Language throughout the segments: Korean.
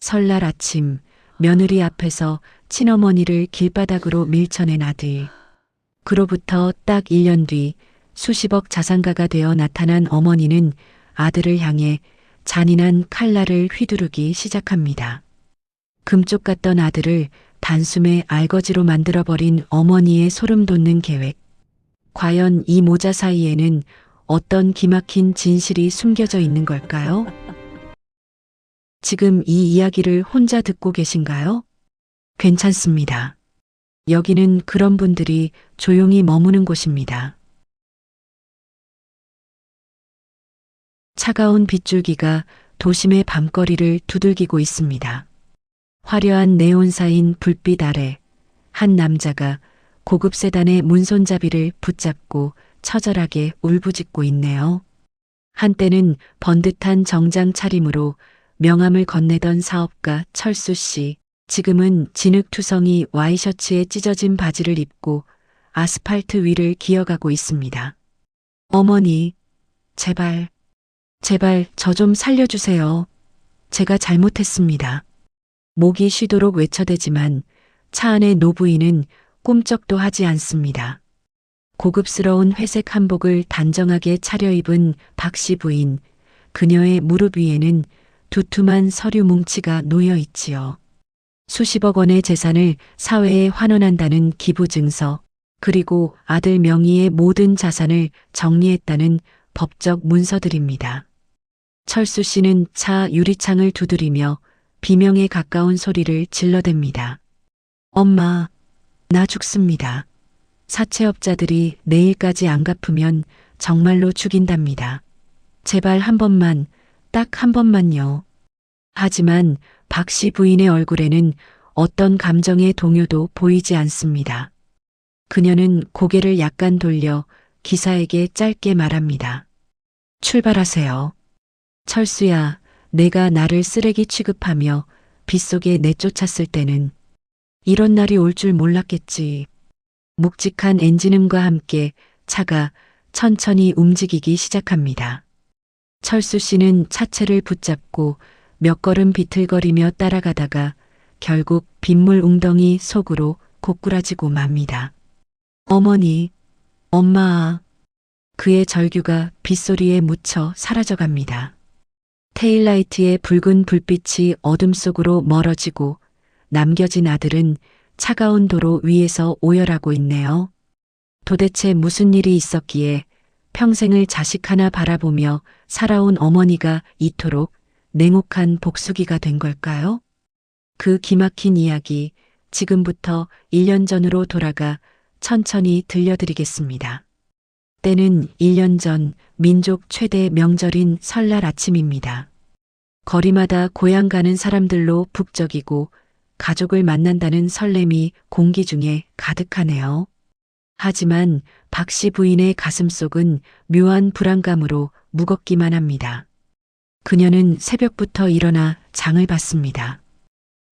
설날 아침 며느리 앞에서 친어머니를 길바닥으로 밀쳐낸 아들. 그로부터 딱 1년 뒤 수십억 자산가가 되어 나타난 어머니는 아들을 향해 잔인한 칼날을 휘두르기 시작합니다. 금쪽 같던 아들을 단숨에 알거지로 만들어버린 어머니의 소름 돋는 계획. 과연 이 모자 사이에는 어떤 기막힌 진실이 숨겨져 있는 걸까요? 지금 이 이야기를 혼자 듣고 계신가요? 괜찮습니다. 여기는 그런 분들이 조용히 머무는 곳입니다. 차가운 빗줄기가 도심의 밤거리를 두들기고 있습니다. 화려한 네온사인 불빛 아래 한 남자가 고급 세단의 문손잡이를 붙잡고 처절하게 울부짖고 있네요. 한때는 번듯한 정장 차림으로 명함을 건네던 사업가 철수 씨, 지금은 진흙투성이 와이셔츠에 찢어진 바지를 입고 아스팔트 위를 기어가고 있습니다. 어머니, 제발 저 좀 살려주세요. 제가 잘못했습니다. 목이 쉬도록 외쳐대지만 차 안의 노부인은 꿈쩍도 하지 않습니다. 고급스러운 회색 한복을 단정하게 차려입은 박씨 부인, 그녀의 무릎 위에는 두툼한 서류 뭉치가 놓여 있지요. 수십억 원의 재산을 사회에 환원한다는 기부증서, 그리고 아들 명의의 모든 자산을 정리했다는 법적 문서들입니다. 철수 씨는 차 유리창을 두드리며 비명에 가까운 소리를 질러댑니다. 엄마, 나 죽습니다. 사채업자들이 내일까지 안 갚으면 정말로 죽인답니다. 제발 한 번만, 딱 한 번만요. 하지만 박씨 부인의 얼굴에는 어떤 감정의 동요도 보이지 않습니다. 그녀는 고개를 약간 돌려 기사에게 짧게 말합니다. 출발하세요. 철수야, 내가 나를 쓰레기 취급하며 빗속에 내쫓았을 때는 이런 날이 올 줄 몰랐겠지. 묵직한 엔진음과 함께 차가 천천히 움직이기 시작합니다. 철수 씨는 차체를 붙잡고 몇 걸음 비틀거리며 따라가다가 결국 빗물 웅덩이 속으로 고꾸라지고 맙니다. 어머니, 엄마. 그의 절규가 빗소리에 묻혀 사라져갑니다. 테일라이트의 붉은 불빛이 어둠 속으로 멀어지고 남겨진 아들은 차가운 도로 위에서 오열하고 있네요. 도대체 무슨 일이 있었기에 평생을 자식 하나 바라보며 살아온 어머니가 이토록 냉혹한 복수기가 된 걸까요? 그 기막힌 이야기 지금부터 1년 전으로 돌아가 천천히 들려드리겠습니다. 때는 1년 전 민족 최대 명절인 설날 아침입니다. 거리마다 고향 가는 사람들로 북적이고 가족을 만난다는 설렘이 공기 중에 가득하네요. 하지만 박씨 부인의 가슴속은 묘한 불안감으로 무겁기만 합니다. 그녀는 새벽부터 일어나 장을 봤습니다.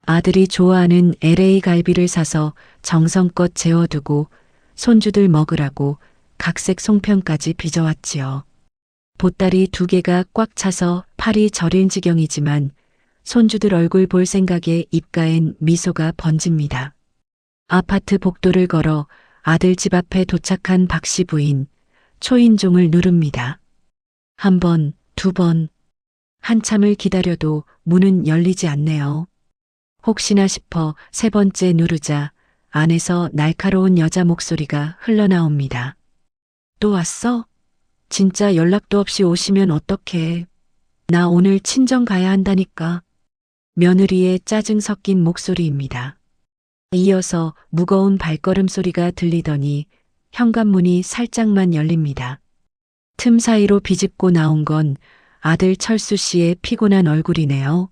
아들이 좋아하는 LA 갈비를 사서 정성껏 재워두고 손주들 먹으라고 각색 송편까지 빚어왔지요. 보따리 2개가 꽉 차서 팔이 저릴 지경이지만 손주들 얼굴 볼 생각에 입가엔 미소가 번집니다. 아파트 복도를 걸어 아들 집 앞에 도착한 박씨 부인, 초인종을 누릅니다. 1번, 2번. 한참을 기다려도 문은 열리지 않네요. 혹시나 싶어 3번째 누르자 안에서 날카로운 여자 목소리가 흘러나옵니다. 또 왔어? 진짜 연락도 없이 오시면 어떡해. 나 오늘 친정 가야 한다니까. 며느리의 짜증 섞인 목소리입니다. 이어서 무거운 발걸음 소리가 들리더니 현관문이 살짝만 열립니다. 틈 사이로 비집고 나온 건 아들 철수 씨의 피곤한 얼굴이네요.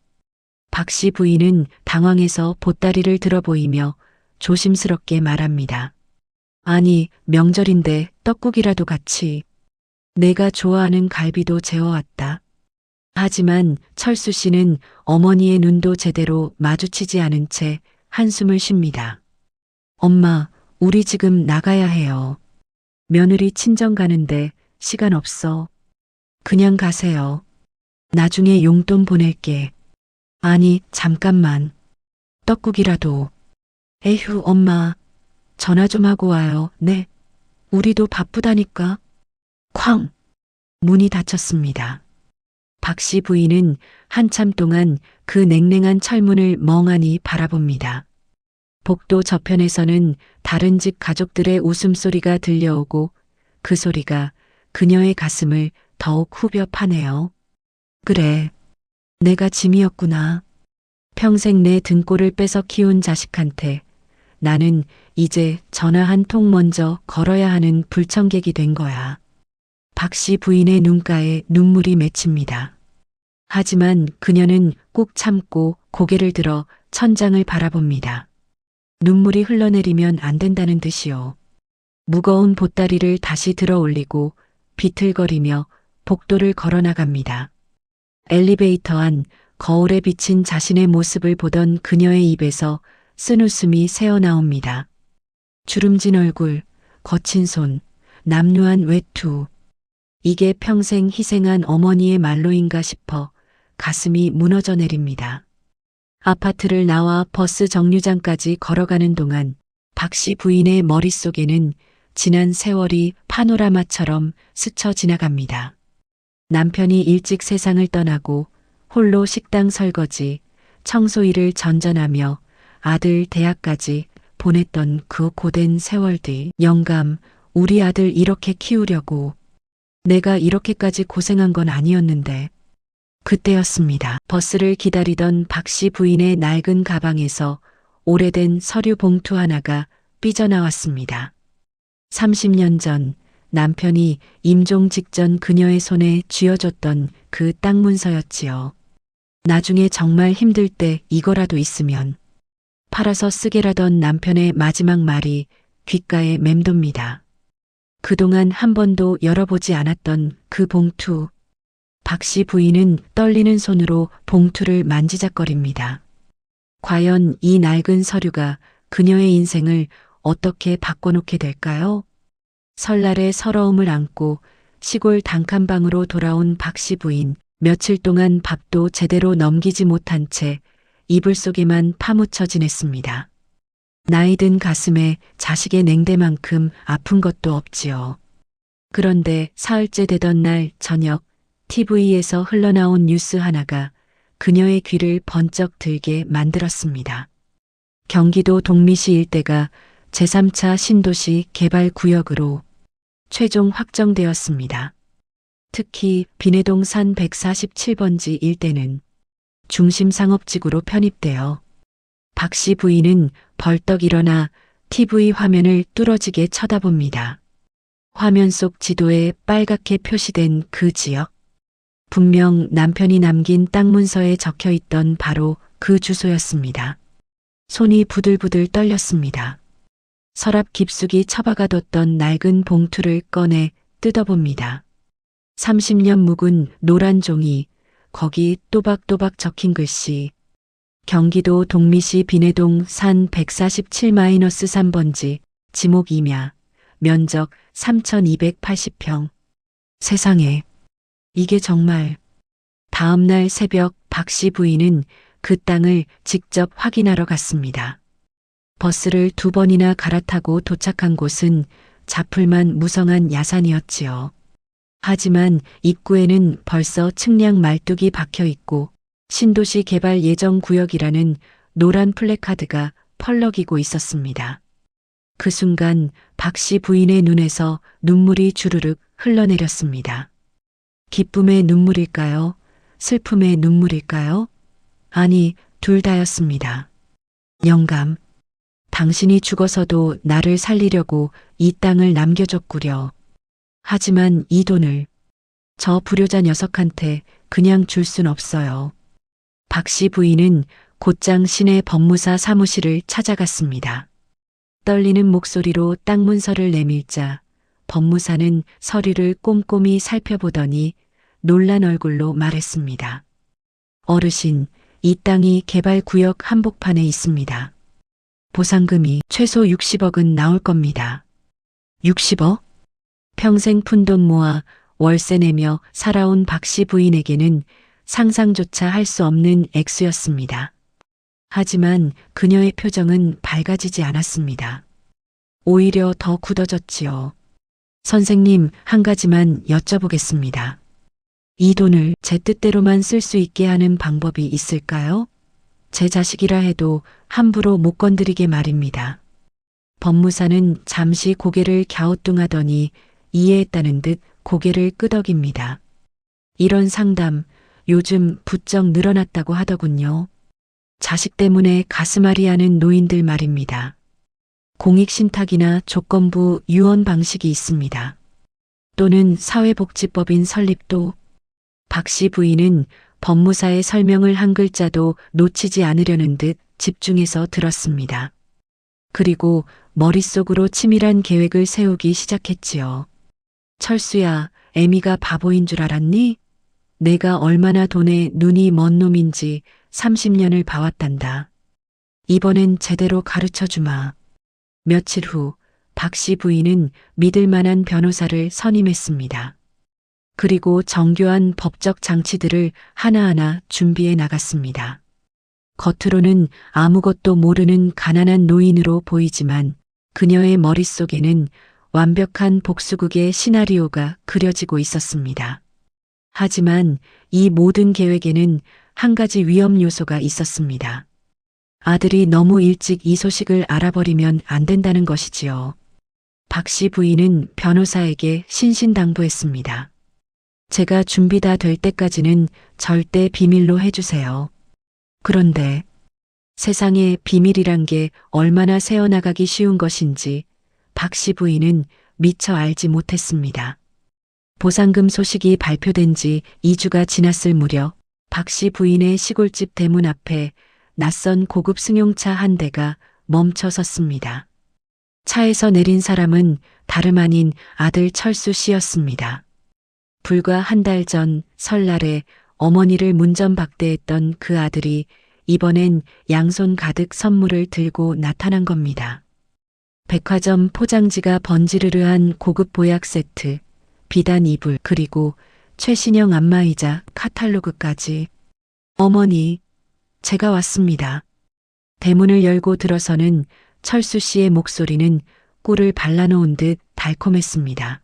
박씨 부인은 당황해서 보따리를 들어 보이며 조심스럽게 말합니다. 아니, 명절인데 떡국이라도 같이. 내가 좋아하는 갈비도 재워왔다. 하지만 철수 씨는 어머니의 눈도 제대로 마주치지 않은 채 한숨을 쉽니다. 엄마, 우리 지금 나가야 해요. 며느리 친정 가는데 시간 없어. 그냥 가세요. 나중에 용돈 보낼게. 아니, 잠깐만. 떡국이라도. 에휴, 엄마. 전화 좀 하고 와요. 네. 우리도 바쁘다니까. 쾅! 문이 닫혔습니다. 박 씨 부인은 한참 동안 그 냉랭한 철문을 멍하니 바라봅니다. 복도 저편에서는 다른 집 가족들의 웃음소리가 들려오고 그 소리가 그녀의 가슴을 더욱 후벼 파네요. 그래, 내가 짐이었구나. 평생 내 등골을 뺏어 키운 자식한테 나는 이제 전화 한 통 먼저 걸어야 하는 불청객이 된 거야. 박 씨 부인의 눈가에 눈물이 맺힙니다. 하지만 그녀는 꾹 참고 고개를 들어 천장을 바라봅니다. 눈물이 흘러내리면 안 된다는 듯이요. 무거운 보따리를 다시 들어 올리고 비틀거리며 복도를 걸어 나갑니다. 엘리베이터 안 거울에 비친 자신의 모습을 보던 그녀의 입에서 쓴웃음이 새어나옵니다. 주름진 얼굴, 거친 손, 남루한 외투. 이게 평생 희생한 어머니의 말로인가 싶어 가슴이 무너져 내립니다. 아파트를 나와 버스 정류장까지 걸어가는 동안 박 씨 부인의 머릿속에는 지난 세월이 파노라마처럼 스쳐 지나갑니다. 남편이 일찍 세상을 떠나고 홀로 식당 설거지, 청소 일을 전전하며 아들 대학까지 보냈던 그 고된 세월들. 영감, 우리 아들 이렇게 키우려고 내가 이렇게까지 고생한 건 아니었는데. 그때였습니다. 버스를 기다리던 박 씨 부인의 낡은 가방에서 오래된 서류 봉투 하나가 삐져나왔습니다. 30년 전 남편이 임종 직전 그녀의 손에 쥐어줬던 그 땅 문서였지요. 나중에 정말 힘들 때 이거라도 있으면 팔아서 쓰게라던 남편의 마지막 말이 귓가에 맴돕니다. 그동안 한 번도 열어보지 않았던 그 봉투. 박 씨 부인은 떨리는 손으로 봉투를 만지작거립니다. 과연 이 낡은 서류가 그녀의 인생을 어떻게 바꿔놓게 될까요? 설날의 서러움을 안고 시골 단칸방으로 돌아온 박 씨 부인. 며칠 동안 밥도 제대로 넘기지 못한 채 이불 속에만 파묻혀 지냈습니다. 나이 든 가슴에 자식의 냉대만큼 아픈 것도 없지요. 그런데 사흘째 되던 날 저녁 TV에서 흘러나온 뉴스 하나가 그녀의 귀를 번쩍 들게 만들었습니다. 경기도 동미시 일대가 제3차 신도시 개발구역으로 최종 확정되었습니다. 특히 비내동 산 147번지 일대는 중심 상업지구로 편입되어 박 씨 부인은 벌떡 일어나 TV 화면을 뚫어지게 쳐다봅니다. 화면 속 지도에 빨갛게 표시된 그 지역. 분명 남편이 남긴 땅 문서에 적혀 있던 바로 그 주소였습니다. 손이 부들부들 떨렸습니다. 서랍 깊숙이 처박아뒀던 낡은 봉투를 꺼내 뜯어봅니다. 30년 묵은 노란 종이, 거기 또박또박 적힌 글씨. 경기도 동미시 비내동 산 147-3번지, 지목 임야, 면적 3280평. 세상에, 이게 정말. 다음 날 새벽 박 씨 부인은 그 땅을 직접 확인하러 갔습니다. 버스를 2번이나 갈아타고 도착한 곳은 자풀만 무성한 야산이었지요. 하지만 입구에는 벌써 측량 말뚝이 박혀 있고 신도시 개발 예정 구역이라는 노란 플래카드가 펄럭이고 있었습니다. 그 순간 박 씨 부인의 눈에서 눈물이 주르륵 흘러내렸습니다. 기쁨의 눈물일까요? 슬픔의 눈물일까요? 아니, 둘 다였습니다. 영감, 당신이 죽어서도 나를 살리려고 이 땅을 남겨줬구려. 하지만 이 돈을 저 불효자 녀석한테 그냥 줄 순 없어요. 박 씨 부인은 곧장 시내 법무사 사무실을 찾아갔습니다. 떨리는 목소리로 땅 문서를 내밀자 법무사는 서류를 꼼꼼히 살펴보더니 놀란 얼굴로 말했습니다. 어르신, 이 땅이 개발구역 한복판에 있습니다. 보상금이 최소 60억은 나올 겁니다. 60억? 평생 푼돈 모아 월세 내며 살아온 박 씨 부인에게는 상상조차 할 수 없는 액수였습니다. 하지만 그녀의 표정은 밝아지지 않았습니다. 오히려 더 굳어졌지요. 선생님, 한 가지만 여쭤보겠습니다. 이 돈을 제 뜻대로만 쓸 수 있게 하는 방법이 있을까요? 제 자식이라 해도 함부로 못 건드리게 말입니다. 법무사는 잠시 고개를 갸우뚱하더니 이해했다는 듯 고개를 끄덕입니다. 이런 상담 요즘 부쩍 늘어났다고 하더군요. 자식 때문에 가슴앓이 하는 노인들 말입니다. 공익신탁이나 조건부 유언 방식이 있습니다. 또는 사회복지법인 설립도. 박 씨 부인은 법무사의 설명을 한 글자도 놓치지 않으려는 듯 집중해서 들었습니다. 그리고 머릿속으로 치밀한 계획을 세우기 시작했지요. 철수야, 애미가 바보인 줄 알았니? 내가 얼마나 돈에 눈이 먼 놈인지 30년을 봐왔단다. 이번엔 제대로 가르쳐 주마. 며칠 후 박 씨 부인은 믿을 만한 변호사를 선임했습니다. 그리고 정교한 법적 장치들을 하나하나 준비해 나갔습니다. 겉으로는 아무것도 모르는 가난한 노인으로 보이지만 그녀의 머릿속에는 완벽한 복수극의 시나리오가 그려지고 있었습니다. 하지만 이 모든 계획에는 한 가지 위험 요소가 있었습니다. 아들이 너무 일찍 이 소식을 알아버리면 안 된다는 것이지요. 박 씨 부인은 변호사에게 신신당부했습니다. 제가 준비 다 될 때까지는 절대 비밀로 해주세요. 그런데 세상에 비밀이란 게 얼마나 새어나가기 쉬운 것인지 박 씨 부인은 미처 알지 못했습니다. 보상금 소식이 발표된 지 2주가 지났을 무렵 박 씨 부인의 시골집 대문 앞에 낯선 고급 승용차 한 대가 멈춰 섰습니다. 차에서 내린 사람은 다름 아닌 아들 철수 씨였습니다. 불과 한 달 전 설날에 어머니를 문전박대했던 그 아들이 이번엔 양손 가득 선물을 들고 나타난 겁니다. 백화점 포장지가 번지르르한 고급 보약 세트, 비단 이불, 그리고 최신형 안마의자, 카탈로그까지. 어머니, 제가 왔습니다. 대문을 열고 들어서는 철수 씨의 목소리는 꿀을 발라놓은 듯 달콤했습니다.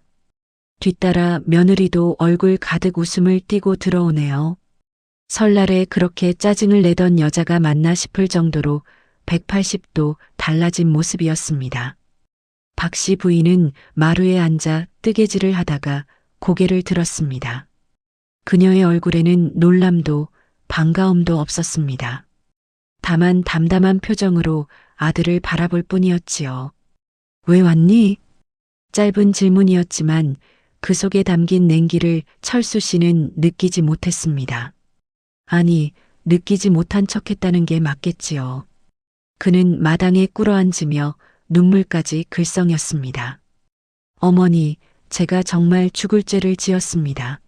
뒤따라 며느리도 얼굴 가득 웃음을 띠고 들어오네요. 설날에 그렇게 짜증을 내던 여자가 맞나 싶을 정도로 180도 달라진 모습이었습니다. 박 씨 부인은 마루에 앉아 뜨개질을 하다가 고개를 들었습니다. 그녀의 얼굴에는 놀람도 반가움도 없었습니다. 다만 담담한 표정으로 아들을 바라볼 뿐이었지요. 왜 왔니? 짧은 질문이었지만 그 속에 담긴 냉기를 철수 씨는 느끼지 못했습니다. 아니, 느끼지 못한 척했다는 게 맞겠지요. 그는 마당에 꿇어앉으며 눈물까지 글썽였습니다. 어머니, 제가 정말 죽을 죄를 지었습니다.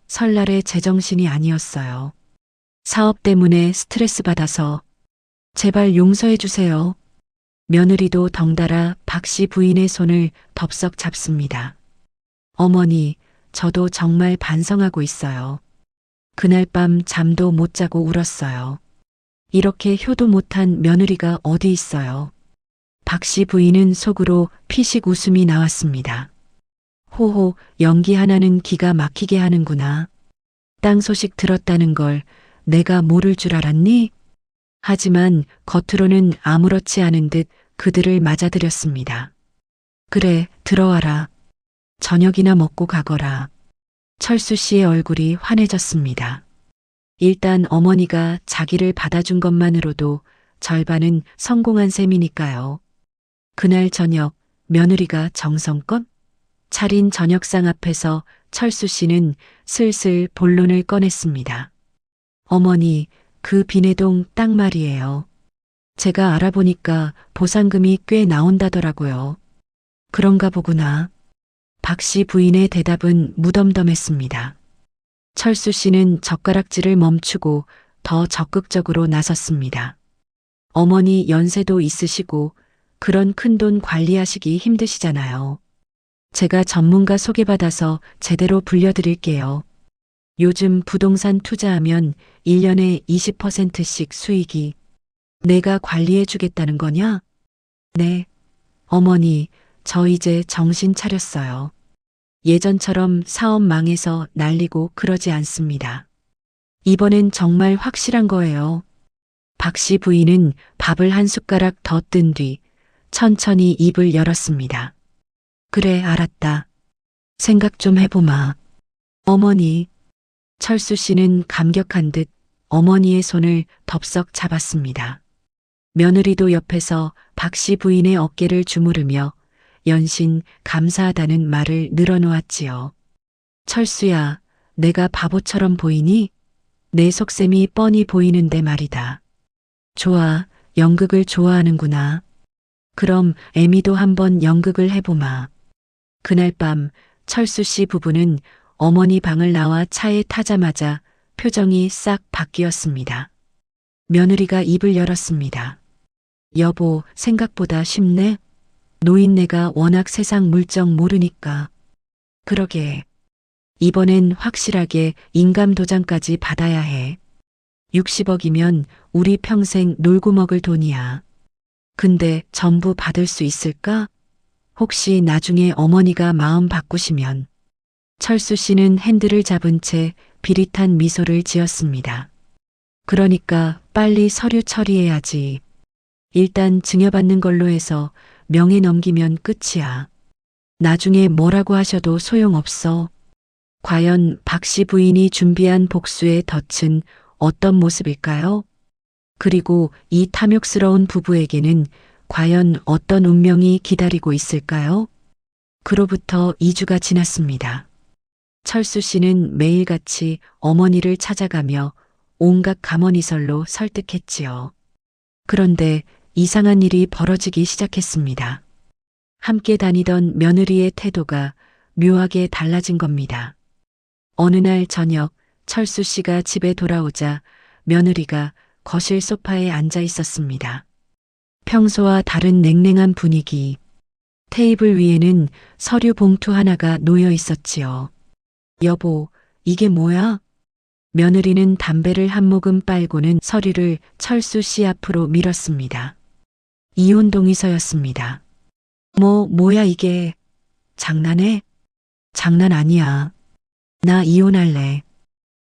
설날에 제정신이 아니었어요. 사업 때문에 스트레스 받아서 제발 용서해 주세요. 며느리도 덩달아 박 씨 부인의 손을 덥석 잡습니다. 어머니, 저도 정말 반성하고 있어요. 그날 밤 잠도 못 자고 울었어요. 이렇게 효도 못한 며느리가 어디 있어요. 박 씨 부인은 속으로 피식 웃음이 나왔습니다. 호호, 연기 하나는 기가 막히게 하는구나. 땅 소식 들었다는 걸 내가 모를 줄 알았니? 하지만 겉으로는 아무렇지 않은 듯 그들을 맞아들였습니다. 그래, 들어와라. 저녁이나 먹고 가거라. 철수 씨의 얼굴이 환해졌습니다. 일단 어머니가 자기를 받아준 것만으로도 절반은 성공한 셈이니까요. 그날 저녁 며느리가 정성껏 차린 저녁상 앞에서 철수 씨는 슬슬 본론을 꺼냈습니다. 어머니, 그 비내동 땅 말이에요. 제가 알아보니까 보상금이 꽤 나온다더라고요. 그런가 보구나. 박 씨 부인의 대답은 무덤덤했습니다. 철수 씨는 젓가락질을 멈추고 더 적극적으로 나섰습니다. 어머니 연세도 있으시고 그런 큰돈 관리하시기 힘드시잖아요. 제가 전문가 소개받아서 제대로 불려드릴게요. 요즘 부동산 투자하면 1년에 20%씩 수익이. 내가 관리해 주겠다는 거냐? 네. 어머니, 저 이제 정신 차렸어요. 예전처럼 사업 망해서 날리고 그러지 않습니다. 이번엔 정말 확실한 거예요. 박 씨 부인은 밥을 한 숟가락 더 뜬 뒤 천천히 입을 열었습니다. 그래, 알았다. 생각 좀 해보마. 어머니. 철수 씨는 감격한 듯 어머니의 손을 덥석 잡았습니다. 며느리도 옆에서 박 씨 부인의 어깨를 주무르며 연신 감사하다는 말을 늘어놓았지요. 철수야, 내가 바보처럼 보이니? 내 속셈이 뻔히 보이는데 말이다. 좋아, 연극을 좋아하는구나. 그럼 애미도 한번 연극을 해보마. 그날 밤 철수 씨 부부는 어머니 방을 나와 차에 타자마자 표정이 싹 바뀌었습니다. 며느리가 입을 열었습니다. 여보, 생각보다 쉽네? 노인네가 워낙 세상 물정 모르니까. 그러게. 이번엔 확실하게 인감도장까지 받아야 해. 60억이면 우리 평생 놀고 먹을 돈이야. 근데 전부 받을 수 있을까? 혹시 나중에 어머니가 마음 바꾸시면. 철수 씨는 핸들을 잡은 채 비릿한 미소를 지었습니다. 그러니까 빨리 서류 처리해야지. 일단 증여받는 걸로 해서 명예 넘기면 끝이야. 나중에 뭐라고 하셔도 소용없어. 과연 박 씨 부인이 준비한 복수의 덫은 어떤 모습일까요? 그리고 이 탐욕스러운 부부에게는 과연 어떤 운명이 기다리고 있을까요? 그로부터 2주가 지났습니다. 철수 씨는 매일같이 어머니를 찾아가며 온갖 감언이설로 설득했지요. 그런데 이상한 일이 벌어지기 시작했습니다. 함께 다니던 며느리의 태도가 묘하게 달라진 겁니다. 어느 날 저녁 철수 씨가 집에 돌아오자 며느리가 거실 소파에 앉아 있었습니다. 평소와 다른 냉랭한 분위기. 테이블 위에는 서류 봉투 하나가 놓여 있었지요. 여보, 이게 뭐야? 며느리는 담배를 한 모금 빨고는 서류를 철수 씨 앞으로 밀었습니다. 이혼 동의서였습니다. 뭐야 이게. 장난해? 장난 아니야. 나 이혼할래.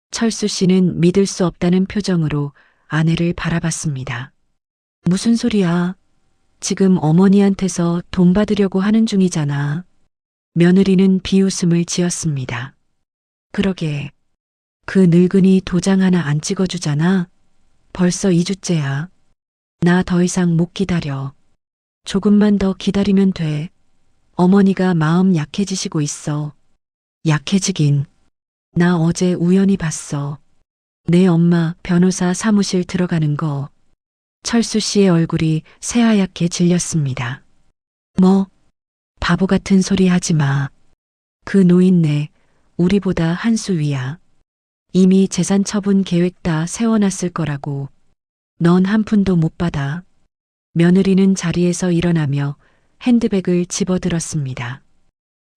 철수 씨는 믿을 수 없다는 표정으로 아내를 바라봤습니다. 무슨 소리야? 지금 어머니한테서 돈 받으려고 하는 중이잖아. 며느리는 비웃음을 지었습니다. 그러게. 그 늙은이 도장 하나 안 찍어주잖아. 벌써 2주째야. 나 더 이상 못 기다려. 조금만 더 기다리면 돼. 어머니가 마음 약해지시고 있어. 약해지긴. 나 어제 우연히 봤어. 내 엄마 변호사 사무실 들어가는 거. 철수 씨의 얼굴이 새하얗게 질렸습니다. 뭐? 바보 같은 소리 하지 마. 그 노인네 우리보다 한 수 위야. 이미 재산 처분 계획 다 세워놨을 거라고. 넌 한 푼도 못 받아. 며느리는 자리에서 일어나며 핸드백을 집어들었습니다.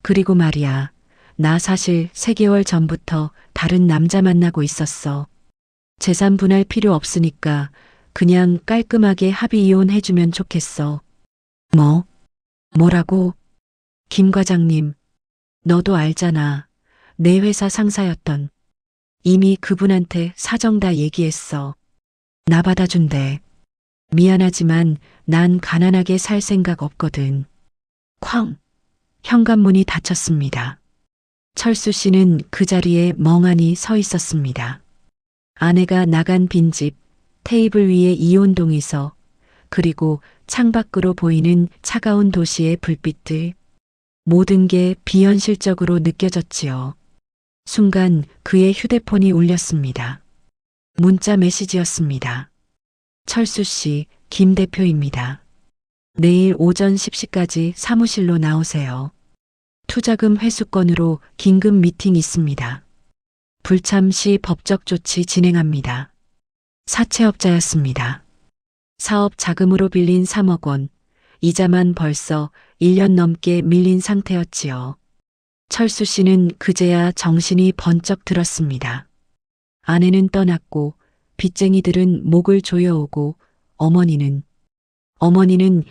그리고 말이야, 나 사실 3개월 전부터 다른 남자 만나고 있었어. 재산 분할 필요 없으니까 그냥 깔끔하게 합의 이혼해주면 좋겠어. 뭐라고? 김 과장님, 너도 알잖아. 내 회사 상사였던. 이미 그분한테 사정 다 얘기했어. 나 받아준대. 미안하지만 난 가난하게 살 생각 없거든. 쾅! 현관문이 닫혔습니다. 철수 씨는 그 자리에 멍하니 서 있었습니다. 아내가 나간 빈집, 테이블 위에 이혼 동의서, 그리고 창밖으로 보이는 차가운 도시의 불빛들. 모든 게 비현실적으로 느껴졌지요. 순간 그의 휴대폰이 울렸습니다. 문자 메시지였습니다. 철수 씨, 김 대표입니다. 내일 오전 10시까지 사무실로 나오세요. 투자금 회수건으로 긴급 미팅 있습니다. 불참 시 법적 조치 진행합니다. 사채업자였습니다. 사업 자금으로 빌린 3억 원, 이자만 벌써 1년 넘게 밀린 상태였지요. 철수 씨는 그제야 정신이 번쩍 들었습니다. 아내는 떠났고 빚쟁이들은 목을 조여오고 어머니는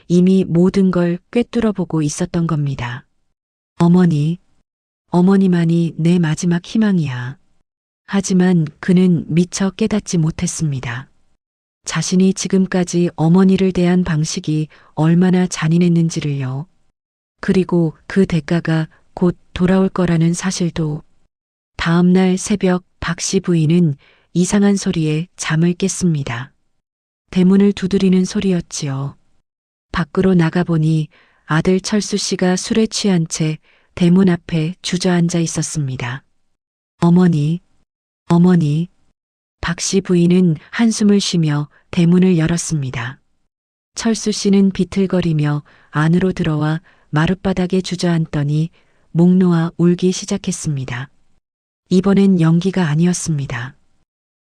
이미 모든 걸 꿰뚫어보고 있었던 겁니다. 어머니만이 내 마지막 희망이야. 하지만 그는 미처 깨닫지 못했습니다. 자신이 지금까지 어머니를 대한 방식이 얼마나 잔인했는지를요. 그리고 그 대가가 곧 돌아올 거라는 사실도. 다음 날 새벽 박 씨 부인은 이상한 소리에 잠을 깼습니다. 대문을 두드리는 소리였지요. 밖으로 나가보니 아들 철수 씨가 술에 취한 채 대문 앞에 주저앉아 있었습니다. 어머니. 박 씨 부인은 한숨을 쉬며 대문을 열었습니다. 철수 씨는 비틀거리며 안으로 들어와 마룻바닥에 주저앉더니 목 놓아 울기 시작했습니다. 이번엔 연기가 아니었습니다.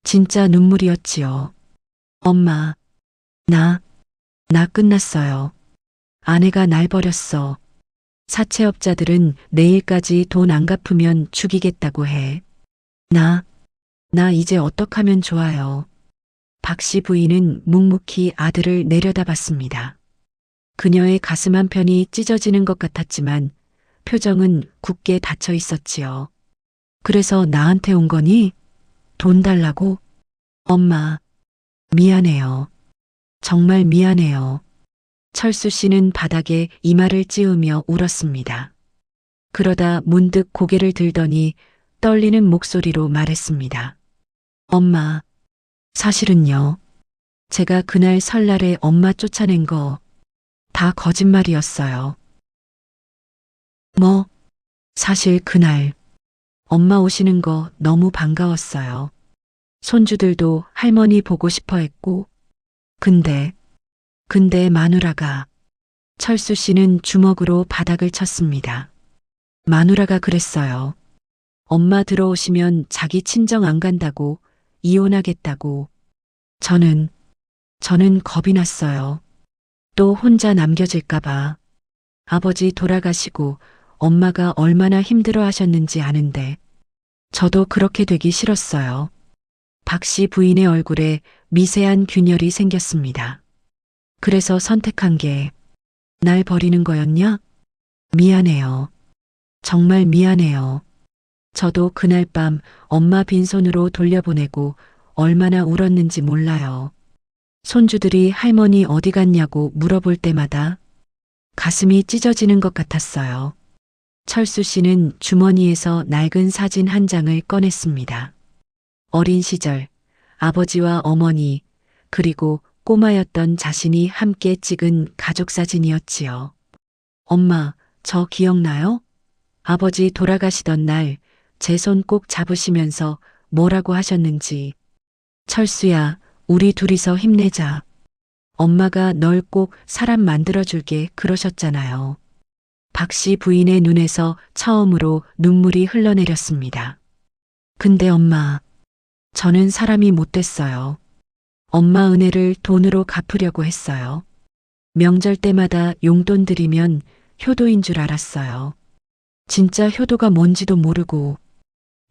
진짜 눈물이었지요. 엄마, 나 끝났어요. 아내가 날 버렸어. 사채업자들은 내일까지 돈 안 갚으면 죽이겠다고 해. 나 이제 어떡하면 좋아요. 박 씨 부인은 묵묵히 아들을 내려다봤습니다. 그녀의 가슴 한편이 찢어지는 것 같았지만 표정은 굳게 닫혀 있었지요. 그래서 나한테 온 거니? 돈 달라고? 엄마, 미안해요. 정말 미안해요. 철수 씨는 바닥에 이마를 찌우며 울었습니다. 그러다 문득 고개를 들더니 떨리는 목소리로 말했습니다. 엄마, 사실은요. 제가 그날 설날에 엄마 쫓아낸 거 다 거짓말이었어요. 사실 그날 엄마 오시는 거 너무 반가웠어요. 손주들도 할머니 보고 싶어 했고, 근데 마누라가. 철수 씨는 주먹으로 바닥을 쳤습니다. 마누라가 그랬어요. 엄마 들어오시면 자기 친정 안 간다고, 이혼하겠다고. 저는 겁이 났어요. 또 혼자 남겨질까봐. 아버지 돌아가시고 엄마가 얼마나 힘들어 하셨는지 아는데 저도 그렇게 되기 싫었어요. 박 씨 부인의 얼굴에 미세한 균열이 생겼습니다. 그래서 선택한 게 날 버리는 거였냐? 미안해요. 정말 미안해요. 저도 그날 밤 엄마 빈손으로 돌려보내고 얼마나 울었는지 몰라요. 손주들이 할머니 어디 갔냐고 물어볼 때마다 가슴이 찢어지는 것 같았어요. 철수 씨는 주머니에서 낡은 사진 한 장을 꺼냈습니다. 어린 시절 아버지와 어머니 그리고 꼬마였던 자신이 함께 찍은 가족 사진이었지요. 엄마, 저 기억나요? 아버지 돌아가시던 날 제 손 꼭 잡으시면서 뭐라고 하셨는지. 철수야, 우리 둘이서 힘내자. 엄마가 널 꼭 사람 만들어줄게 그러셨잖아요. 박 씨 부인의 눈에서 처음으로 눈물이 흘러내렸습니다. 근데 엄마, 저는 사람이 못 됐어요. 엄마 은혜를 돈으로 갚으려고 했어요. 명절 때마다 용돈 드리면 효도인 줄 알았어요. 진짜 효도가 뭔지도 모르고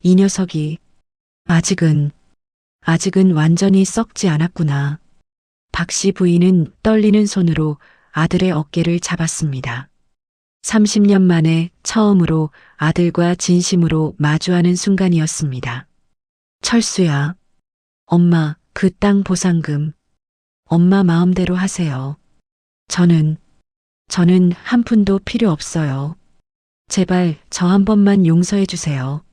이 녀석이 아직은 완전히 썩지 않았구나. 박 씨 부인은 떨리는 손으로 아들의 어깨를 잡았습니다. 30년 만에 처음으로 아들과 진심으로 마주하는 순간이었습니다. 철수야, 엄마 그 땅 보상금 엄마 마음대로 하세요. 저는 한 푼도 필요 없어요. 제발 저 한 번만 용서해 주세요.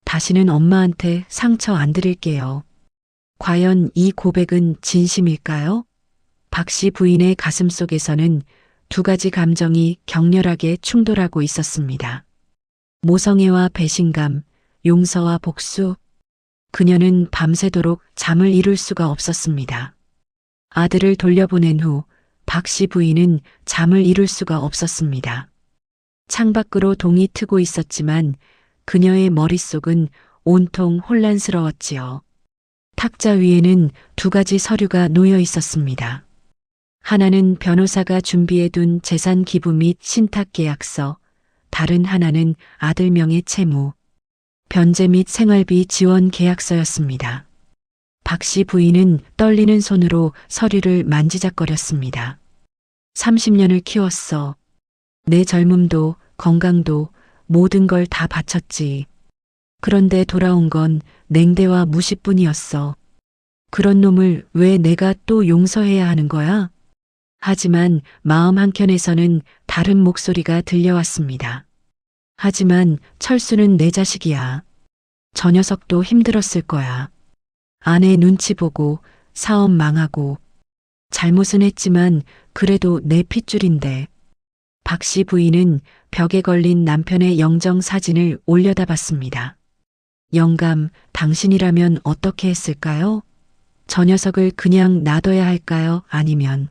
다시는 엄마한테 상처 안 드릴게요. 과연 이 고백은 진심일까요? 박 씨 부인의 가슴 속에서는 두 가지 감정이 격렬하게 충돌하고 있었습니다. 모성애와 배신감, 용서와 복수. 그녀는 밤새도록 잠을 이룰 수가 없었습니다. 아들을 돌려보낸 후 박 씨 부인은 잠을 이룰 수가 없었습니다. 창밖으로 동이 트고 있었지만 그녀의 머릿속은 온통 혼란스러웠지요. 탁자 위에는 두 가지 서류가 놓여 있었습니다. 하나는 변호사가 준비해둔 재산 기부 및 신탁 계약서, 다른 하나는 아들 명의 채무, 변제 및 생활비 지원 계약서였습니다. 박 씨 부인은 떨리는 손으로 서류를 만지작거렸습니다. 30년을 키웠어. 내 젊음도 건강도 모든 걸 다 바쳤지. 그런데 돌아온 건 냉대와 무시뿐이었어. 그런 놈을 왜 내가 또 용서해야 하는 거야? 하지만 마음 한켠에서는 다른 목소리가 들려왔습니다. 하지만 철수는 내 자식이야. 저 녀석도 힘들었을 거야. 아내 눈치 보고 사업 망하고 잘못은 했지만 그래도 내 핏줄인데. 박 씨 부인은 벽에 걸린 남편의 영정 사진을 올려다 봤습니다. 영감, 당신이라면 어떻게 했을까요? 저 녀석을 그냥 놔둬야 할까요? 아니면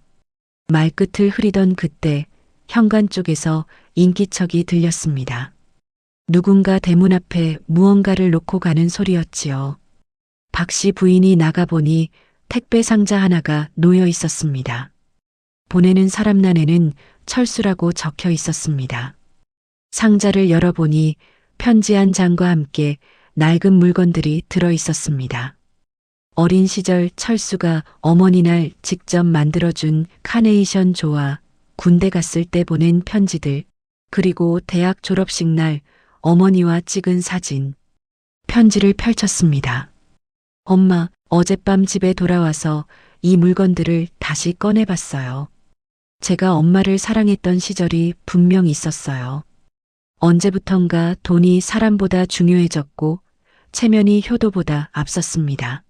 말끝을 흐리던 그때 현관 쪽에서 인기척이 들렸습니다. 누군가 대문 앞에 무언가를 놓고 가는 소리였지요. 박 씨 부인이 나가보니 택배 상자 하나가 놓여 있었습니다. 보내는 사람 난에는 철수라고 적혀 있었습니다. 상자를 열어보니 편지 한 장과 함께 낡은 물건들이 들어 있었습니다. 어린 시절 철수가 어머니 날 직접 만들어준 카네이션 조와 군대 갔을 때 보낸 편지들, 그리고 대학 졸업식 날 어머니와 찍은 사진. 편지를 펼쳤습니다. 엄마, 어젯밤 집에 돌아와서 이 물건들을 다시 꺼내봤어요. 제가 엄마를 사랑했던 시절이 분명 있었어요. 언제부턴가 돈이 사람보다 중요해졌고 체면이 효도보다 앞섰습니다.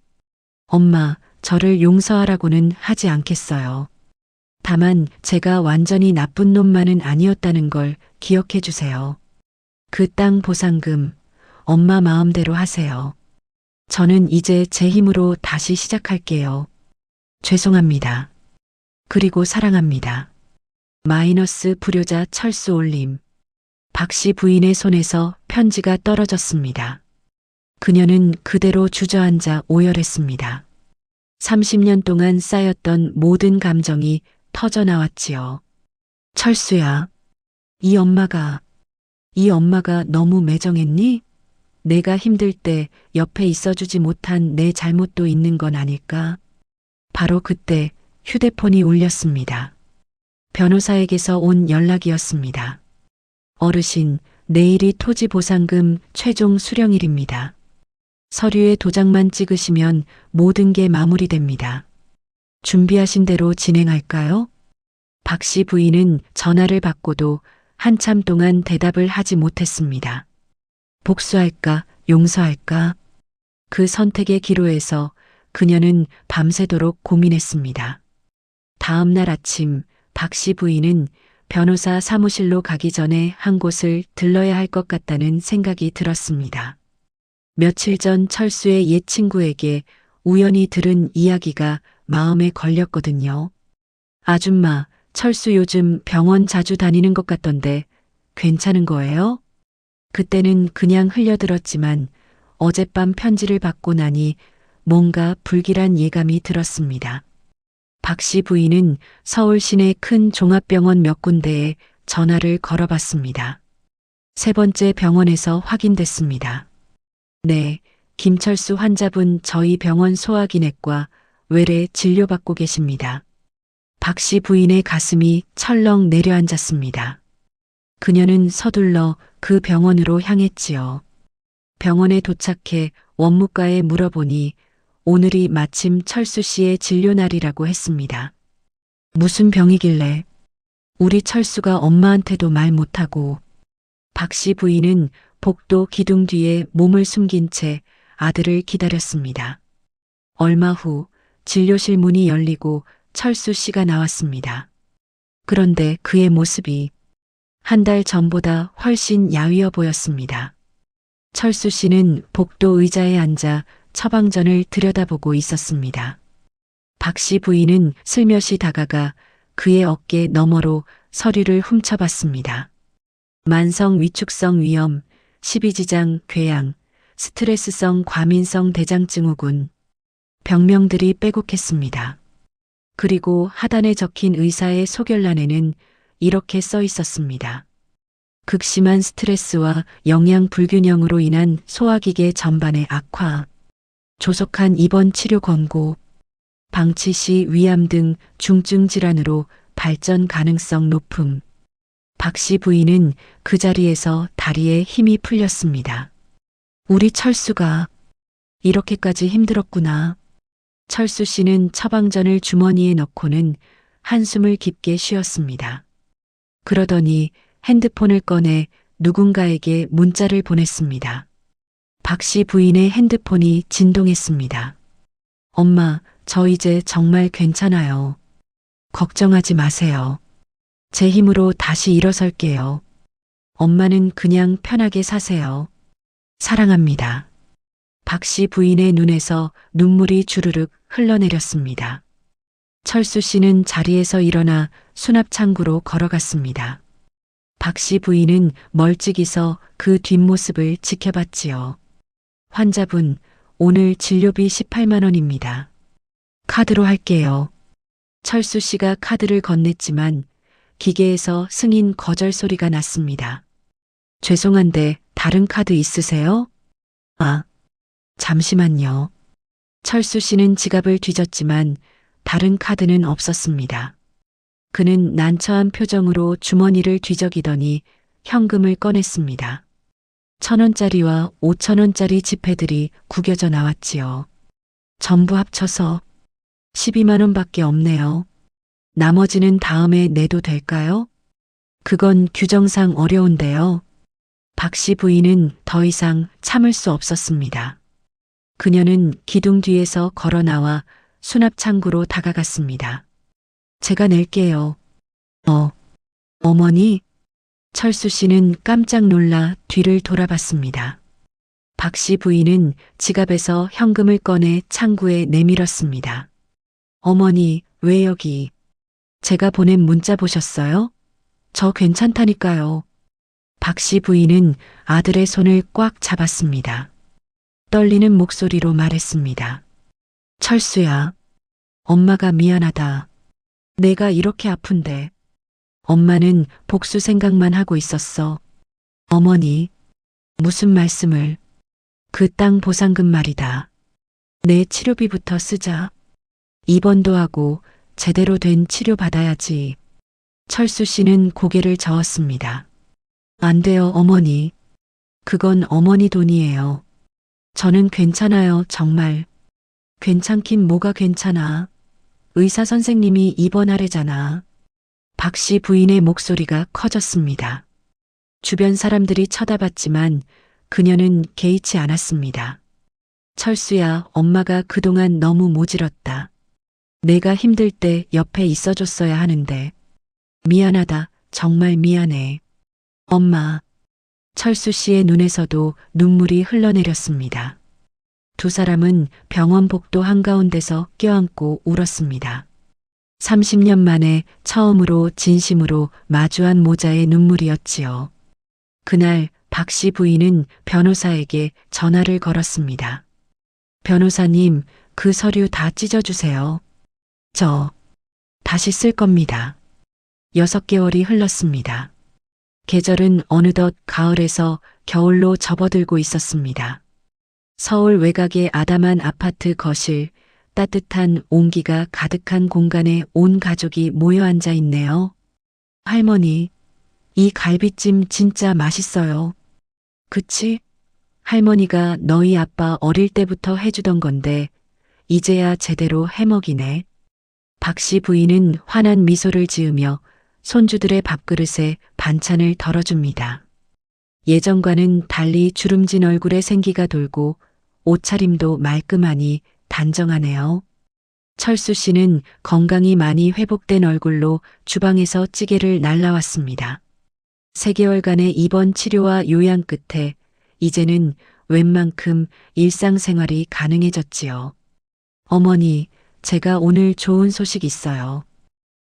엄마, 저를 용서하라고는 하지 않겠어요. 다만 제가 완전히 나쁜 놈만은 아니었다는 걸 기억해 주세요. 그 땅 보상금, 엄마 마음대로 하세요. 저는 이제 제 힘으로 다시 시작할게요. 죄송합니다. 그리고 사랑합니다. 마이너스 불효자 철수 올림. 박 씨 부인의 손에서 편지가 떨어졌습니다. 그녀는 그대로 주저앉아 오열했습니다. 30년 동안 쌓였던 모든 감정이 터져나왔지요. 철수야, 이 엄마가 너무 매정했니? 내가 힘들 때 옆에 있어주지 못한 내 잘못도 있는 건 아닐까? 바로 그때 휴대폰이 울렸습니다. 변호사에게서 온 연락이었습니다. 어르신, 내일이 토지 보상금 최종 수령일입니다. 서류에 도장만 찍으시면 모든 게 마무리됩니다. 준비하신 대로 진행할까요? 박 씨 부인은 전화를 받고도 한참 동안 대답을 하지 못했습니다. 복수할까, 용서할까? 그 선택의 기로에서 그녀는 밤새도록 고민했습니다. 다음 날 아침 박 씨 부인은 변호사 사무실로 가기 전에 한 곳을 들러야 할 것 같다는 생각이 들었습니다. 며칠 전 철수의 옛 친구에게 우연히 들은 이야기가 마음에 걸렸거든요. 아줌마, 철수 요즘 병원 자주 다니는 것 같던데 괜찮은 거예요? 그때는 그냥 흘려들었지만 어젯밤 편지를 받고 나니 뭔가 불길한 예감이 들었습니다. 박 씨 부인은 서울 시내 큰 종합병원 몇 군데에 전화를 걸어봤습니다. 세 번째 병원에서 확인됐습니다. 네, 김철수 환자분 저희 병원 소화기내과 외래 진료받고 계십니다. 박 씨 부인의 가슴이 철렁 내려앉았습니다. 그녀는 서둘러 그 병원으로 향했지요. 병원에 도착해 원무과에 물어보니 오늘이 마침 철수 씨의 진료 날이라고 했습니다. 무슨 병이길래? 우리 철수가 엄마한테도 말 못하고. 박 씨 부인은 복도 기둥 뒤에 몸을 숨긴 채 아들을 기다렸습니다. 얼마 후 진료실 문이 열리고 철수 씨가 나왔습니다. 그런데 그의 모습이 한 달 전보다 훨씬 야위어 보였습니다. 철수 씨는 복도 의자에 앉아 처방전을 들여다보고 있었습니다. 박 씨 부인은 슬며시 다가가 그의 어깨 너머로 서류를 훔쳐봤습니다. 만성 위축성 위염, 십이지장 궤양, 스트레스성 과민성 대장증후군. 병명들이 빼곡했습니다. 그리고 하단에 적힌 의사의 소결란에는 이렇게 써 있었습니다. 극심한 스트레스와 영양 불균형으로 인한 소화기계 전반의 악화, 조속한 입원 치료 권고, 방치 시 위암 등 중증 질환으로 발전 가능성 높음. 박 씨 부인은 그 자리에서 다리에 힘이 풀렸습니다. 우리 철수가 이렇게까지 힘들었구나. 철수 씨는 처방전을 주머니에 넣고는 한숨을 깊게 쉬었습니다. 그러더니 핸드폰을 꺼내 누군가에게 문자를 보냈습니다. 박 씨 부인의 핸드폰이 진동했습니다. 엄마, 저 이제 정말 괜찮아요. 걱정하지 마세요. 제 힘으로 다시 일어설게요. 엄마는 그냥 편하게 사세요. 사랑합니다. 박 씨 부인의 눈에서 눈물이 주르륵 흘러내렸습니다. 철수 씨는 자리에서 일어나 수납 창구로 걸어갔습니다. 박 씨 부인은 멀찍이 서 그 뒷모습을 지켜봤지요. 환자분, 오늘 진료비 18만 원입니다. 카드로 할게요. 철수 씨가 카드를 건넸지만 기계에서 승인 거절 소리가 났습니다. 죄송한데 다른 카드 있으세요? 아, 잠시만요. 철수 씨는 지갑을 뒤졌지만 다른 카드는 없었습니다. 그는 난처한 표정으로 주머니를 뒤적이더니 현금을 꺼냈습니다. 1,000원짜리와 5,000원짜리 지폐들이 구겨져 나왔지요. 전부 합쳐서 12만 원밖에 없네요. 나머지는 다음에 내도 될까요? 그건 규정상 어려운데요. 박 씨 부인은 더 이상 참을 수 없었습니다. 그녀는 기둥 뒤에서 걸어 나와 수납 창구로 다가갔습니다. 제가 낼게요. 어머니? 철수 씨는 깜짝 놀라 뒤를 돌아봤습니다. 박 씨 부인은 지갑에서 현금을 꺼내 창구에 내밀었습니다. 어머니, 왜 여기? 제가 보낸 문자 보셨어요? 저 괜찮다니까요. 박 씨 부인은 아들의 손을 꽉 잡았습니다. 떨리는 목소리로 말했습니다. 철수야, 엄마가 미안하다. 내가 이렇게 아픈데. 엄마는 복수 생각만 하고 있었어. 어머니, 무슨 말씀을. 그 땅 보상금 말이다. 내 치료비부터 쓰자. 입원도 하고 제대로 된 치료 받아야지. 철수 씨는 고개를 저었습니다. 안 돼요, 어머니. 그건 어머니 돈이에요. 저는 괜찮아요, 정말. 괜찮긴 뭐가 괜찮아. 의사 선생님이 입원하래잖아. 박 씨 부인의 목소리가 커졌습니다. 주변 사람들이 쳐다봤지만 그녀는 개의치 않았습니다. 철수야, 엄마가 그동안 너무 모질었다. 내가 힘들 때 옆에 있어줬어야 하는데. 미안하다, 정말 미안해. 엄마. 철수 씨의 눈에서도 눈물이 흘러내렸습니다. 두 사람은 병원 복도 한가운데서 껴안고 울었습니다. 30년 만에 처음으로 진심으로 마주한 모자의 눈물이었지요. 그날 박 씨 부인은 변호사에게 전화를 걸었습니다. 변호사님, 그 서류 다 찢어주세요. 저 다시 쓸 겁니다. 6개월이 흘렀습니다. 계절은 어느덧 가을에서 겨울로 접어들고 있었습니다. 서울 외곽의 아담한 아파트 거실, 따뜻한 온기가 가득한 공간에 온 가족이 모여 앉아 있네요. 할머니, 이 갈비찜 진짜 맛있어요. 그치? 할머니가 너희 아빠 어릴 때부터 해주던 건데 이제야 제대로 해먹이네. 박 씨 부인은 환한 미소를 지으며 손주들의 밥그릇에 반찬을 덜어줍니다. 예전과는 달리 주름진 얼굴에 생기가 돌고 옷차림도 말끔하니 단정하네요. 철수 씨는 건강이 많이 회복된 얼굴로 주방에서 찌개를 날라왔습니다. 3개월간의 입원 치료와 요양 끝에 이제는 웬만큼 일상생활이 가능해졌지요. 어머니, 제가 오늘 좋은 소식 있어요.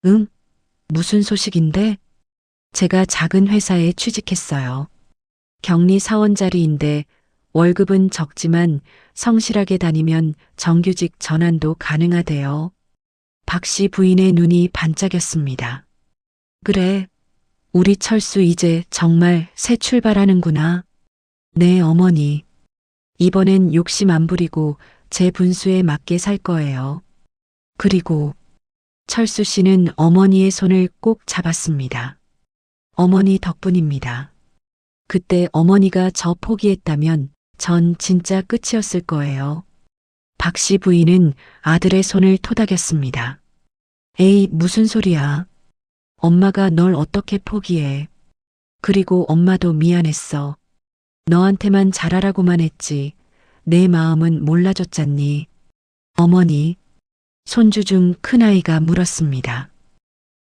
응? 무슨 소식인데? 제가 작은 회사에 취직했어요. 격리 사원자리인데 월급은 적지만 성실하게 다니면 정규직 전환도 가능하대요. 박 씨 부인의 눈이 반짝였습니다. 그래, 우리 철수 이제 정말 새 출발하는구나. 네, 어머니. 이번엔 욕심 안 부리고 제 분수에 맞게 살 거예요. 그리고 철수 씨는 어머니의 손을 꼭 잡았습니다. 어머니 덕분입니다. 그때 어머니가 저 포기했다면 전 진짜 끝이었을 거예요. 박 씨 부인은 아들의 손을 토닥였습니다. 에이, 무슨 소리야. 엄마가 널 어떻게 포기해. 그리고 엄마도 미안했어. 너한테만 잘하라고만 했지. 내 마음은 몰라줬잖니. 어머니, 손주 중 큰아이가 물었습니다.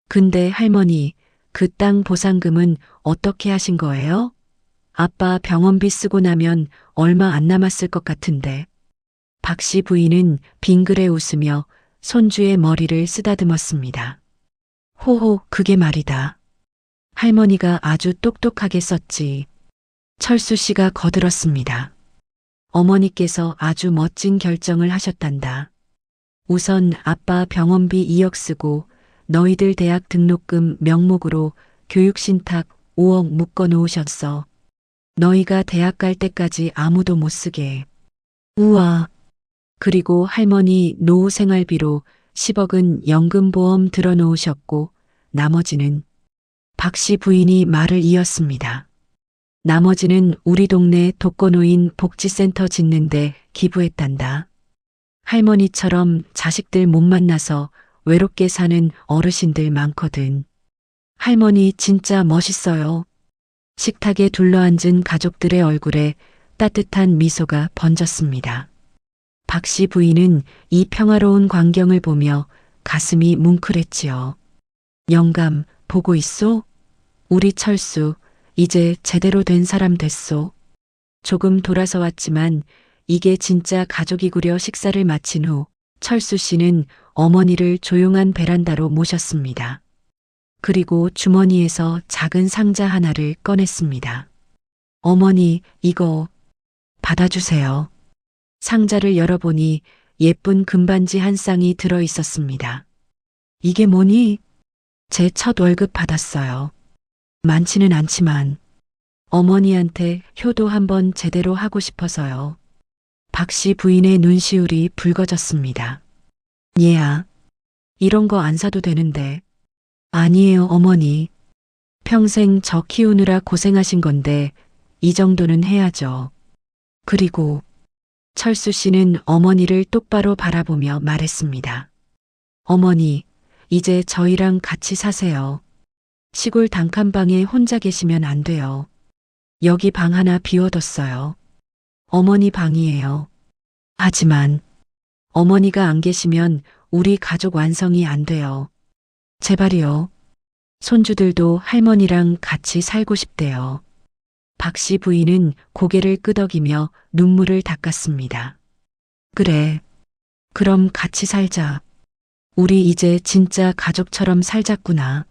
근데 할머니, 그 땅 보상금은 어떻게 하신 거예요? 아빠 병원비 쓰고 나면 얼마 안 남았을 것 같은데. 박 씨 부인은 빙그레 웃으며 손주의 머리를 쓰다듬었습니다. 호호, 그게 말이다. 할머니가 아주 똑똑하게 썼지. 철수 씨가 거들었습니다. 어머니께서 아주 멋진 결정을 하셨단다. 우선 아빠 병원비 2억 쓰고 너희들 대학 등록금 명목으로 교육신탁 5억 묶어 놓으셨어. 너희가 대학 갈 때까지 아무도 못 쓰게. 우와. 그리고 할머니 노후 생활비로 10억은 연금보험 들어 놓으셨고 나머지는 박 씨 부인이 말을 이었습니다. 나머지는 우리 동네 독거노인 복지센터 짓는데 기부했단다. 할머니처럼 자식들 못 만나서 외롭게 사는 어르신들 많거든. 할머니 진짜 멋있어요. 식탁에 둘러앉은 가족들의 얼굴에 따뜻한 미소가 번졌습니다. 박 씨 부인은 이 평화로운 광경을 보며 가슴이 뭉클했지요. 영감, 보고 있소? 우리 철수, 이제 제대로 된 사람 됐소. 조금 돌아서 왔지만 이게 진짜 가족이구려. 식사를 마친 후 철수 씨는 어머니를 조용한 베란다로 모셨습니다. 그리고 주머니에서 작은 상자 하나를 꺼냈습니다. 어머니, 이거 받아주세요. 상자를 열어보니 예쁜 금반지 한 쌍이 들어 있었습니다. 이게 뭐니? 제 첫 월급 받았어요. 많지는 않지만 어머니한테 효도 한번 제대로 하고 싶어서요. 박 씨 부인의 눈시울이 붉어졌습니다. 얘야, 이런 거 안 사도 되는데. 아니에요, 어머니. 평생 저 키우느라 고생하신 건데 이 정도는 해야죠. 그리고 철수 씨는 어머니를 똑바로 바라보며 말했습니다. 어머니, 이제 저희랑 같이 사세요. 시골 단칸방에 혼자 계시면 안 돼요. 여기 방 하나 비워뒀어요. 어머니 방이에요. 하지만 어머니가 안 계시면 우리 가족 완성이 안 돼요. 제발이요. 손주들도 할머니랑 같이 살고 싶대요. 박 씨 부인은 고개를 끄덕이며 눈물을 닦았습니다. 그래. 그럼 같이 살자. 우리 이제 진짜 가족처럼 살자꾸나.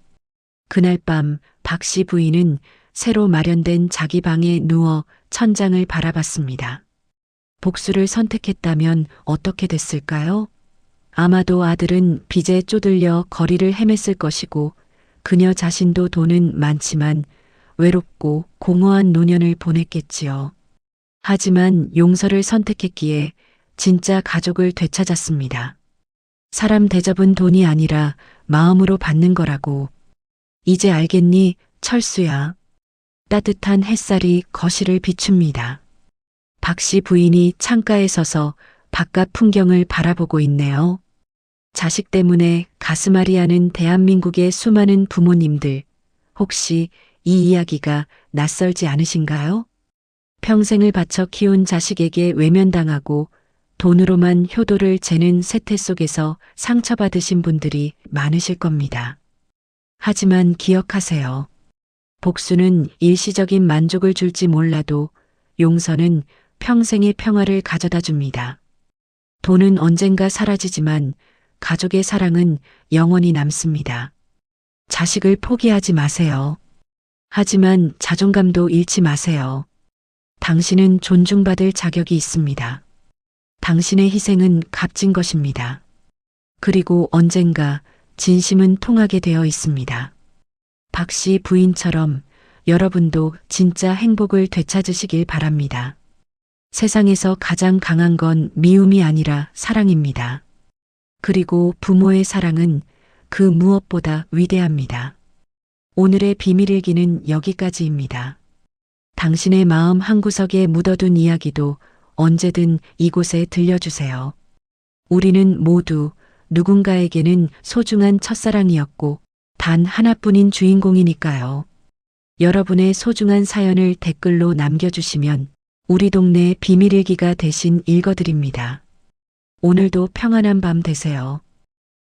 그날 밤 박 씨 부인은 새로 마련된 자기 방에 누워 천장을 바라봤습니다. 복수를 선택했다면 어떻게 됐을까요? 아마도 아들은 빚에 쪼들려 거리를 헤맸을 것이고 그녀 자신도 돈은 많지만 외롭고 공허한 노년을 보냈겠지요. 하지만 용서를 선택했기에 진짜 가족을 되찾았습니다. 사람 대접은 돈이 아니라 마음으로 받는 거라고. 이제 알겠니, 철수야. 따뜻한 햇살이 거실을 비춥니다. 박 씨 부인이 창가에 서서 바깥 풍경을 바라보고 있네요. 자식 때문에 가슴앓이하는 대한민국의 수많은 부모님들, 혹시 이 이야기가 낯설지 않으신가요? 평생을 바쳐 키운 자식에게 외면당하고 돈으로만 효도를 재는 세태 속에서 상처받으신 분들이 많으실 겁니다. 하지만 기억하세요. 복수는 일시적인 만족을 줄지 몰라도 용서는 평생의 평화를 가져다 줍니다. 돈은 언젠가 사라지지만 가족의 사랑은 영원히 남습니다. 자식을 포기하지 마세요. 하지만 자존감도 잃지 마세요. 당신은 존중받을 자격이 있습니다. 당신의 희생은 값진 것입니다. 그리고 언젠가 진심은 통하게 되어 있습니다. 박 씨 부인처럼 여러분도 진짜 행복을 되찾으시길 바랍니다. 세상에서 가장 강한 건 미움이 아니라 사랑입니다. 그리고 부모의 사랑은 그 무엇보다 위대합니다. 오늘의 비밀일기는 여기까지입니다. 당신의 마음 한구석에 묻어둔 이야기도 언제든 이곳에 들려주세요. 우리는 모두 누군가에게는 소중한 첫사랑이었고 단 하나뿐인 주인공이니까요. 여러분의 소중한 사연을 댓글로 남겨주시면 우리 동네 비밀일기가 대신 읽어드립니다. 오늘도 평안한 밤 되세요.